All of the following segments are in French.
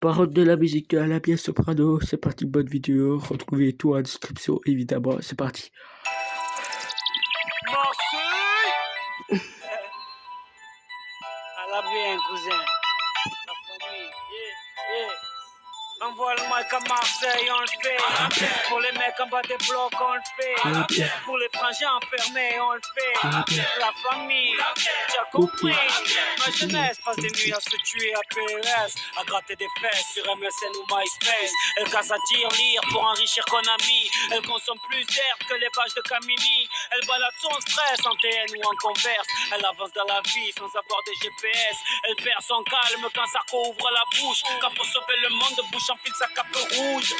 Paroles de la musique de la pièce soprano, c'est parti, bonne vidéo, retrouvez tout en description évidemment, c'est parti. Marseille. À la bien, cousin. La famille, yeah. Envoie le mic à Marseille, on le fait. Pour les mecs en bas des blocs, on le fait. Pour les frangins enfermés, on le fait. La famille, t'as compris. Ma jeunesse passe des nuits à se tuer à PRS, à gratter des fesses sur MSN ou MySpace. Elle casse à lire pour enrichir Konami. Elle consomme plus d'air que les pages de Camini. Elle balade son stress en TN ou en converse. Elle avance dans la vie sans avoir de GPS. Elle perd son calme quand Sarko ouvre la bouche. Quand pour sauver le monde, bouche enfile sa cape rouge.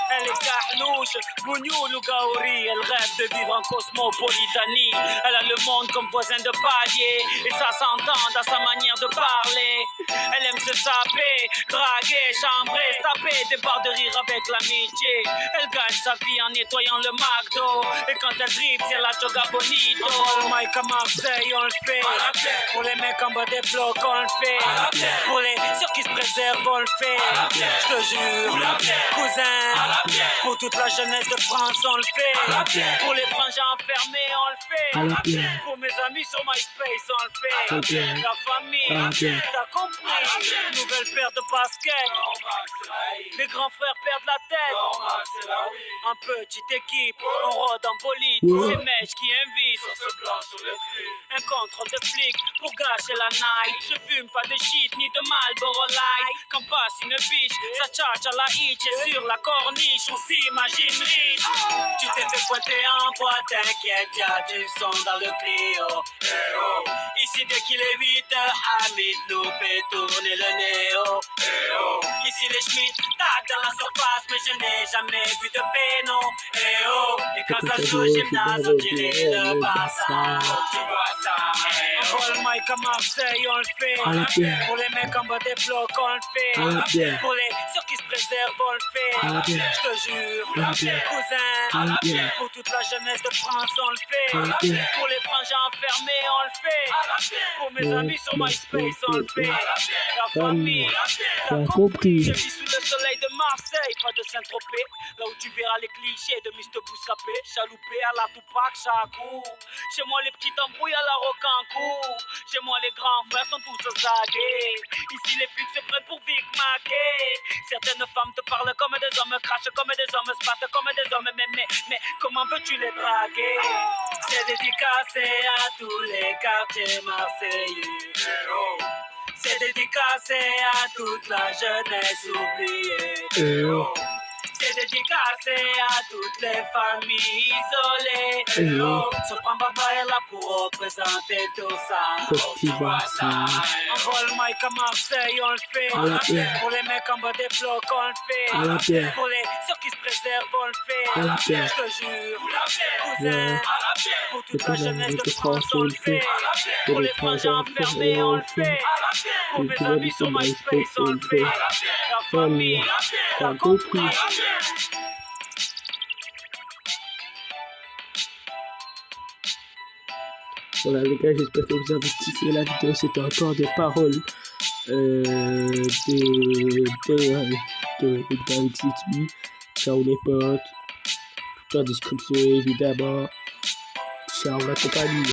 Elle est carlouche, bougnoul ou gaori. Elle rêve de vivre en cosmopolitanie. Elle a le monde comme voisin de palier. Et ça s'entend dans sa manière de parler. Elle aime se saper, draguer, chambrer, se taper des barres de rire avec l'amitié. Elle gagne sa vie en nettoyant le McDo. Et quand elle dribble, c'est la joga bonito. Le mic à Marseille, on le fait. Pour les mecs en bas des blocs, on le fait. Pour les ceux qui se préservent, on le fait. Je te jure, cousin. Pour toute la jeunesse de France, on le fait. Pour les frangins enfermés, on le fait. Pour mes amis sur MySpace, on le fait. La famille, t'as compris. Nouvelle paire de baskets. Les grands frères perdent la tête. En petite équipe, on rôde en bolide. Ces mèches qui invitent. Un contrôle de flic pour gâcher la night. Je fume pas de shit ni de Marlboro Light. Quand passe une biche, ça charge à la hitch. Et sur la corniche, on s'imagine riche. Tu t'es fait pointer en boîte, t'inquiète, y'a du son dans le Clio. Ici dès qu'il est 8h, Hamid nous fait tourner le néo. Ici les Schmitt tac dans la surface, mais je n'ai jamais vu de péno. Et quand ça joue au gymnase, on dirait le Barça. On voit le mic à Marseille, on le fait. Pour les mecs en bas des blocs, on le fait. Pour les ceux qui se préservent, on le fait. Je te jure, cousin. Pour toute la jeunesse de France, on le fait. Pour les frangins enfermés, on le fait. Pour mes amis sur MySpace, on le fait. La famille, t'as compris. Je vis sous le soleil de Marseille, pas de Saint-Tropez. Là où tu verras les clichés de Mr. Bouscapé. Chaloupé à la Tupac, Chakou. Chez moi, les petites embrouilles à la Rocancourt. Chez moi, les grands frères sont tous zagués. Ici, les flics se prennent pour Vic Mackey. Certaines femmes te parlent comme des hommes, crachent comme des hommes, se battent comme des hommes. Mais comment veux-tu les draguer? C'est dédicacé à tous les quartiers marseillais. C'est dédicacé à toute la jeunesse oubliée. C'est dédicacé à toutes les familles isolées. Sopran Baba est là pour représenter tout ça. On voit le mic à Marseille, on le fait. Pour les mecs en bas des blocs, on le fait. Pour les ceux qui se préservent, on le fait. Je te jure, cousin. Pour toute la jeunesse de France, on le fait. Pour les frangins enfermés, on le fait. Pour mes amis sur MySpace, on le fait. La famille, t'as compris. Voilà les gars, j'espère que vous avez kiffé la vidéo. C'était encore des paroles de David City. Ciao les potes, tout en description évidemment. Ciao la compagnie.